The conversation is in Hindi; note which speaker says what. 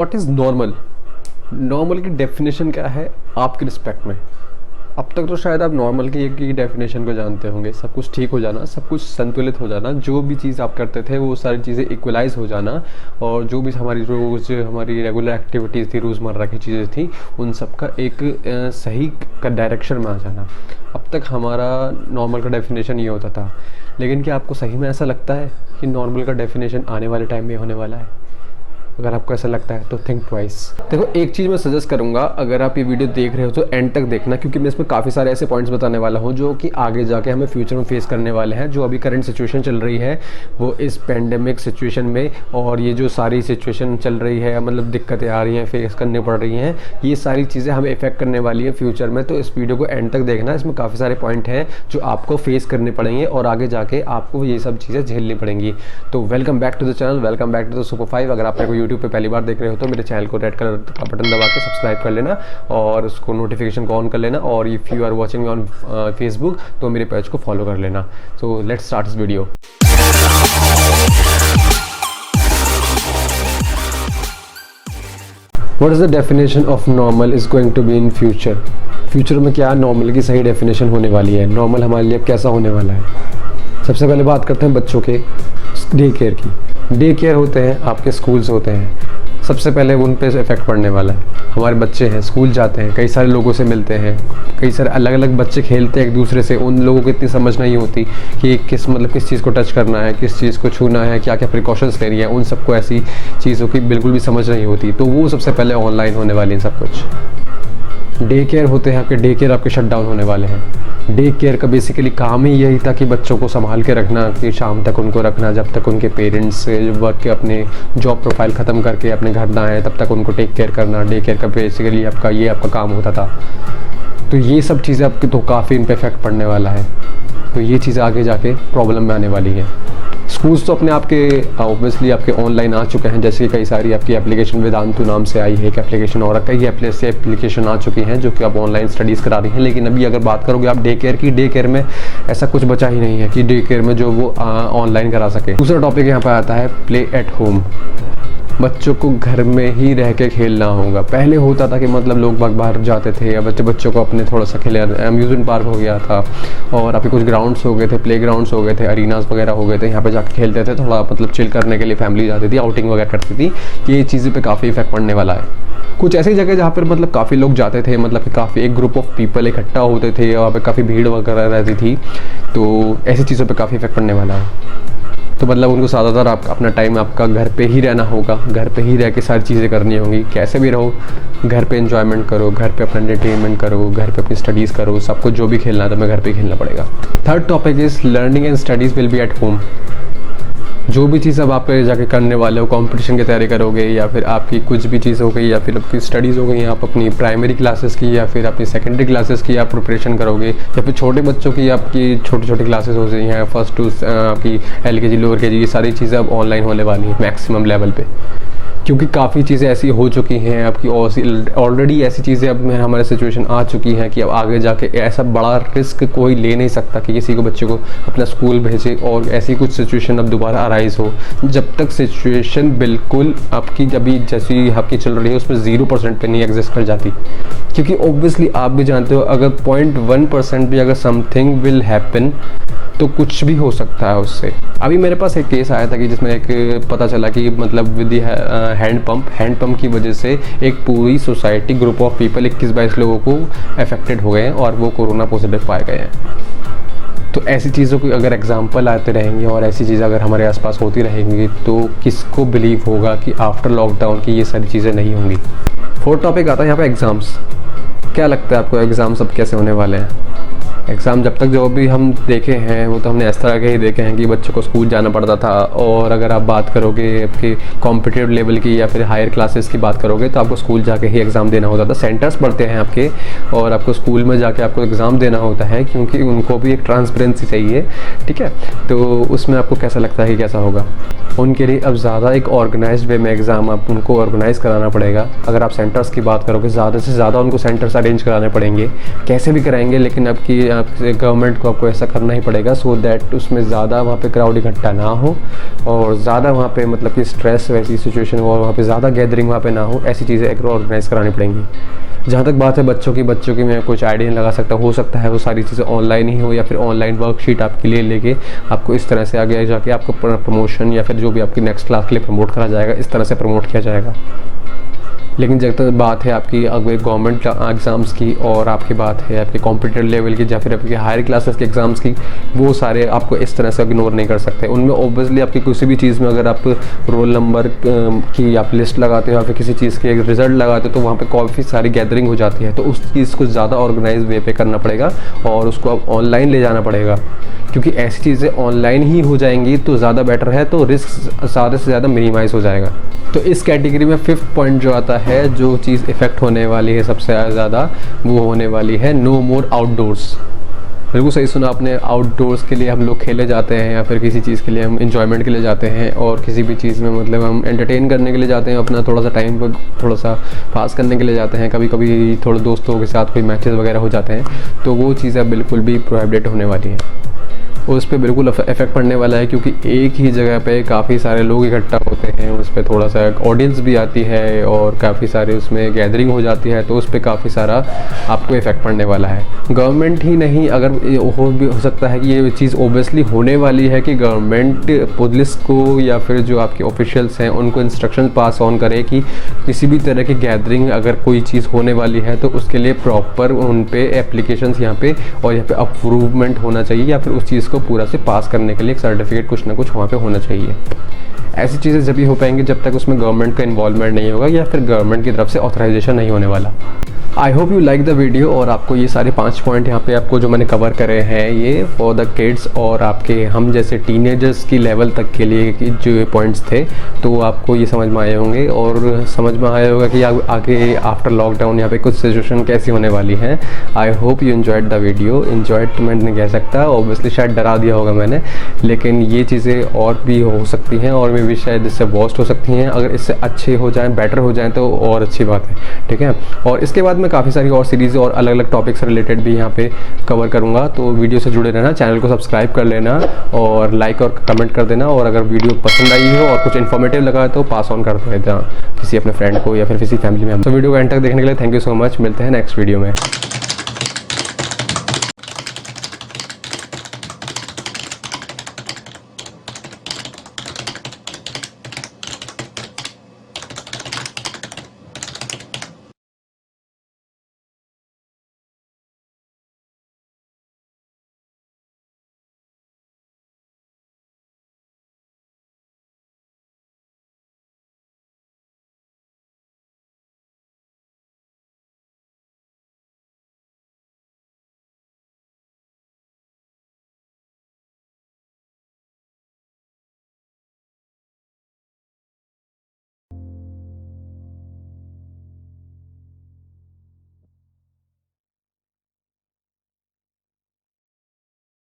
Speaker 1: What is normal? नॉर्मल की डेफिनेशन क्या है आपके रिस्पेक्ट में? अब तक तो शायद आप नॉर्मल की एक ही डेफिनेशन को जानते होंगे, सब कुछ ठीक हो जाना, सब कुछ संतुलित हो जाना, जो भी चीज़ आप करते थे वो सारी चीज़ें इक्वलाइज हो जाना, और जो भी हमारी रोज़ हमारी रेगुलर एक्टिविटीज़ थी, रोज़मर्रा की चीज़ें थी, उन सब का एक सही का डायरेक्शन में आ जाना। अब तक हमारा नॉर्मल का डेफिनेशन ये होता था। लेकिन क्या आपको सही में ऐसा लगता है कि नॉर्मल का डेफिनेशन आने वाले टाइम में होने वाला है? अगर आपको ऐसा लगता है तो थिंक ट्वाइस। देखो, एक चीज़ मैं सजेस्ट करूंगा, अगर आप ये वीडियो देख रहे हो तो एंड तक देखना, क्योंकि मैं इसमें काफ़ी सारे ऐसे पॉइंट्स बताने वाला हूँ जो कि आगे जाके हमें फ्यूचर में फेस करने वाले हैं। जो अभी करंट सिचुएशन चल रही है वो इस पेंडेमिक सिचुएशन में, और ये जो सारी सिचुएशन चल रही है, मतलब दिक्कतें आ रही हैं, फेस करनी पड़ रही हैं, ये सारी चीज़ें हमें इफेक्ट करने वाली है फ्यूचर में। तो इस वीडियो को एंड तक देखना, इसमें काफ़ी सारे पॉइंट हैं जो आपको फेस करने पड़ेंगे और आगे जाके आपको ये सब चीज़ें झेलनी पड़ेंगी। तो welcome back to the channel, welcome back to the super 5। अगर आप मेरे को यूट्यूब पर पहली बार देख रहे हो तो मेरे चैनल को रेड कलर का बटन दबा के सब्सक्राइब कर लेना और उसको नोटिफिकेशन को ऑन कर लेना, और if you are watching on Facebook तो मेरे पेज को फॉलो कर लेना। So let's start this video. What is the definition of normal is going to be in future? Future में क्या नॉर्मल की सही डेफिनेशन होने वाली है? नॉर्मल हमारे लिए कैसा होने वाला है? सबसे पहले बात करते हैं बच्चों के डे केयर की। डे केयर होते हैं, आपके स्कूल्स होते हैं, सबसे पहले उन पे इफेक्ट पड़ने वाला है। हमारे बच्चे हैं, स्कूल जाते हैं, कई सारे लोगों से मिलते हैं, कई सारे अलग अलग बच्चे खेलते हैं एक दूसरे से। उन लोगों को इतनी समझ नहीं होती कि किस चीज़ को टच करना है, किस चीज़ को छूना है, क्या क्या प्रिकॉशंस लेनी है, उन सबको ऐसी चीज़ों की बिल्कुल भी समझ नहीं होती। तो वो सबसे पहले ऑनलाइन होने वाली है सब कुछ। डे केयर होते हैं आपके, डे केयर आपके शट डाउन होने वाले हैं। डे केयर का बेसिकली काम ही यही था कि बच्चों को संभाल के रखना, कि शाम तक उनको रखना, जब तक उनके पेरेंट्स वर्क के अपने जॉब प्रोफाइल ख़त्म करके अपने घर ना आए तब तक उनको टेक केयर करना। डे केयर का बेसिकली आपका काम होता था। तो ये सब चीज़ें आपकी तो काफ़ी इन पर इफेक्ट पड़ने वाला है। तो ये चीज़ें आगे जाके प्रॉब्लम में आने वाली है। स्कूल्स तो अपने आपके ऑब्वियसली आपके ऑनलाइन आ चुके हैं, जैसे कि कई सारी आपकी एप्लीकेशन वेदांतु नाम से आई है एक एप्लीकेशन, और कई ऐसे एप्लीकेशन आ चुकी हैं जो कि आप ऑनलाइन स्टडीज़ करा रही हैं। लेकिन अभी अगर बात करोगे आप डे केयर की, डे केयर में ऐसा कुछ बचा ही नहीं है कि डे केयर में जो वो ऑनलाइन करा सके। दूसरा टॉपिक यहाँ पर आता है प्ले एट होम। बच्चों को घर में ही रह के खेलना होगा। पहले होता था कि मतलब लोग बाहर जाते थे, या बच्चों को अपने थोड़ा सा खेले, अम्यूजमेंट पार्क हो गया था, और आपके कुछ ग्राउंड्स हो गए थे, प्ले ग्राउंड्स हो गए थे, अरीनाज वगैरह हो गए थे, यहाँ पे जाके खेलते थे, थोड़ा मतलब चिल करने के लिए फैमिली जाती थी, आउटिंग वगैरह करती थी। ये चीज़ें पे काफ़ी इफेक्ट पड़ने वाला है। कुछ ऐसी जगह जहाँ पर मतलब काफ़ी लोग जाते थे, मतलब कि काफ़ी एक ग्रुप ऑफ पीपल इकट्ठा होते थे, वहाँ पे काफ़ी भीड़ वगैरह रहती थी, तो ऐसी चीज़ों पे काफ़ी इफेक्ट पड़ने वाला है। तो मतलब उनको ज़्यादातर आप अपना टाइम आपका घर पे ही रहना होगा, घर पे ही रह के सारी चीज़ें करनी होंगी। कैसे भी रहो, घर पे एंजॉयमेंट करो, घर पे अपना एंटरटेनमेंट करो, घर पे अपनी स्टडीज़ करो, सबको जो भी खेलना है तो मैं घर पे ही खेलना पड़ेगा। Third topic is learning and studies will be at home. जो भी चीज़ अब आप जाके करने वाले हो, कंपटीशन की तैयारी करोगे, या फिर आपकी कुछ भी चीज़ हो गई, या फिर आपकी स्टडीज़ हो गई, आप अपनी प्राइमरी क्लासेस की या फिर अपनी सेकेंडरी क्लासेस की आप प्रिपरेशन करोगे, या फिर छोटे बच्चों की आपकी छोटी छोटी क्लासेस हो गई हैं, फर्स्ट टू आपकी LKG लोअर KG, ये सारी चीज़ें अब ऑनलाइन होने वाली हैं मैक्सिमम लेवल पे। क्योंकि काफ़ी चीज़ें ऐसी हो चुकी हैं आपकी, ऑलरेडी ऐसी चीज़ें अब हमारे सिचुएशन आ चुकी हैं कि अब आगे जाके ऐसा बड़ा रिस्क कोई ले नहीं सकता कि किसी को बच्चे को अपना स्कूल भेजे, और ऐसी कुछ सिचुएशन अब दोबारा अराइज हो। जब तक सिचुएशन बिल्कुल आपकी अभी जैसी आपकी चल रही है उसमें 0% पे नहीं एग्जिस्ट कर जाती, क्योंकि ऑब्वियसली आप भी जानते हो अगर 0.1% भी अगर समथिंग विल हैपन तो कुछ भी हो सकता है उससे। अभी मेरे पास एक केस आया था कि जिसमें एक पता चला कि मतलब विद हैंड पंप की वजह से एक पूरी सोसाइटी, ग्रुप ऑफ पीपल 21-22 लोगों को अफेक्टेड हो गए हैं और वो कोरोना पॉजिटिव पाए गए हैं। तो ऐसी चीज़ों की अगर एग्जांपल आते रहेंगे और ऐसी चीज़ें अगर हमारे आसपास होती रहेंगी तो किसको बिलीव होगा कि आफ्टर लॉकडाउन की ये सारी चीज़ें नहीं होंगी। फोर्थ टॉपिक आता है यहाँ पे एग्ज़ाम्स। क्या लगता है आपको एग्ज़ाम्स अब कैसे होने वाले हैं? एग्ज़ाम जब तक जो भी हम देखे हैं वो तो हमने इस तरह के ही देखे हैं कि बच्चों को स्कूल जाना पड़ता था, और अगर आप बात करोगे आपके कॉम्पिटिटिव लेवल की या फिर हायर क्लासेस की बात करोगे तो आपको स्कूल जाके ही एग्ज़ाम देना होता था। सेंटर्स पड़ते हैं आपके और आपको स्कूल में जाके आपको एग्ज़ाम देना होता है, क्योंकि उनको भी एक ट्रांसपेरेंसी चाहिए, ठीक है। तो उसमें आपको कैसा लगता है कि कैसा होगा? उनके लिए अब ज़्यादा एक ऑर्गेनाइज्ड वे में एग्ज़ाम आप उनको ऑर्गेनाइज़ कराना पड़ेगा। अगर आप सेंटर्स की बात करोगे, ज़्यादा से ज़्यादा उनको सेंटर्स अरेंज कराने पड़ेंगे, कैसे भी कराएंगे, लेकिन आपकी गवर्नमेंट को आपको ऐसा करना ही पड़ेगा सो दैट उसमें ज़्यादा वहाँ पे क्राउड इकट्ठा ना हो और ज़्यादा वहाँ पे मतलब कि स्ट्रेस वैसी सिचुएशन हो और वहाँ पे ज़्यादा गैदरिंग वहाँ पे ना हो, ऐसी चीज़ें एक ऑर्गेनाइज करानी पड़ेंगी। जहाँ तक बात है बच्चों की मैं कुछ आइडिया नहीं लगा सकता, हो सकता है वो सारी चीज़ें ऑनलाइन ही हो या फिर ऑनलाइन वर्कशीट आपके लिए लेके आपको इस तरह से आगे जाके आपको प्रमोशन या फिर जो भी आपकी नेक्स्ट क्लास के लिए प्रमोट करा जाएगा इस तरह से प्रमोट किया जाएगा। लेकिन जब तक बात है आपकी अगर गवर्नमेंट एग्ज़ाम्स की और आपकी बात है आपके कॉम्पिटिटिव लेवल की या फिर आपके हायर क्लासेस के एग्ज़ाम्स की, वो सारे आपको इस तरह से इग्नोर नहीं कर सकते। उनमें ऑब्वियसली आपकी किसी भी चीज़ में अगर आप रोल नंबर की आप लिस्ट लगाते हो या फिर किसी चीज़ के रिज़ल्ट लगाते हो तो वहाँ पे काफ़ी सारी गैदरिंग हो जाती है, तो उस चीज़ को ज़्यादा ऑर्गेनाइज वे पे करना पड़ेगा और उसको अब ऑनलाइन ले जाना पड़ेगा, क्योंकि ऐसी चीज़ें ऑनलाइन ही हो जाएंगी तो ज़्यादा बेटर है, तो रिस्क ज़्यादा से ज़्यादा मिनिमाइज़ हो जाएगा। तो इस कैटेगरी में 5th पॉइंट जो आता है, जो चीज़ इफ़ेक्ट होने वाली है सबसे ज़्यादा, वो होने वाली है नो मोर आउटडोर्स। बिल्कुल सही सुना आपने, आउटडोर्स के लिए हम लोग खेले जाते हैं या फिर किसी चीज़ के लिए हम इंजॉयमेंट के लिए जाते हैं और किसी भी चीज़ में मतलब हम एंटरटेन करने के लिए जाते हैं, अपना थोड़ा सा टाइम थोड़ा सा पास करने के लिए जाते हैं, कभी कभी थोड़े दोस्तों के साथ कोई मैचेस वगैरह हो जाते हैं, तो वो चीज़ें बिल्कुल भी प्रोहिबिटेड होने वाली हैं। उस पर बिल्कुल इफ़ेक्ट पड़ने वाला है, क्योंकि एक ही जगह पे काफ़ी सारे लोग इकट्ठा होते हैं, उस पर थोड़ा सा ऑडियंस भी आती है और काफ़ी सारे उसमें गैदरिंग हो जाती है, तो उस पर काफ़ी सारा आपको इफ़ेक्ट पड़ने वाला है। गवर्नमेंट ही नहीं, अगर हो सकता है कि ये चीज़ ओबियसली होने वाली है कि गवर्नमेंट पुलिस को या फिर जो आपके ऑफिशियल्स हैं उनको इंस्ट्रक्शन पास ऑन करे कि किसी भी तरह की गैदरिंग अगर कोई चीज़ होने वाली है तो उसके लिए प्रॉपर उन पे एप्लीकेशंस यहाँ पे और यहाँ पे अप्रूवमेंट होना चाहिए या फिर उस चीज़ को पूरा से पास करने के लिए एक सर्टिफिकेट कुछ ना कुछ वहाँ पे होना चाहिए। ऐसी चीज़ें जब ही हो पाएंगी जब तक उसमें गवर्नमेंट का इन्वॉल्वमेंट नहीं होगा या फिर गवर्नमेंट की तरफ से ऑथराइजेशन नहीं होने वाला। I hope you like the video और आपको ये सारे 5 पॉइंट यहाँ पे आपको जो मैंने कवर करे हैं ये फॉर द किड्स और आपके हम जैसे टीनेजर्स की लेवल तक के लिए जो ये पॉइंट्स थे, तो आपको ये समझ में आए होंगे और समझ में आया होगा कि आगे आफ्टर लॉकडाउन यहाँ पे कुछ सिचुएशन कैसी होने वाली हैं। I hope you enjoyed the video. Enjoyed तो मैं नहीं कह सकता, ऑब्वियसली शायद डरा दिया होगा मैंने, लेकिन ये चीज़ें और भी हो सकती हैं और मे भी शायद इससे वर्स्ट हो सकती हैं। अगर इससे अच्छे हो जाएँ, बेटर हो जाएँ तो और अच्छी बात है, ठीक है। और इसके बाद मैं काफ़ी सारी और सीरीज़ और अलग अलग टॉपिक से रिलेटेड भी यहाँ पे कवर करूँगा, तो वीडियो से जुड़े रहना, चैनल को सब्सक्राइब कर लेना और लाइक और कमेंट कर देना, और अगर वीडियो पसंद आई हो और कुछ इन्फॉर्मेटिव लगा तो पास ऑन कर देना किसी अपने फ्रेंड को या फिर किसी फैमिली मेम्बर। तो वीडियो को एंड तक देखने के लिए थैंक यू सो मच। मिलते हैं नेक्स्ट वीडियो में।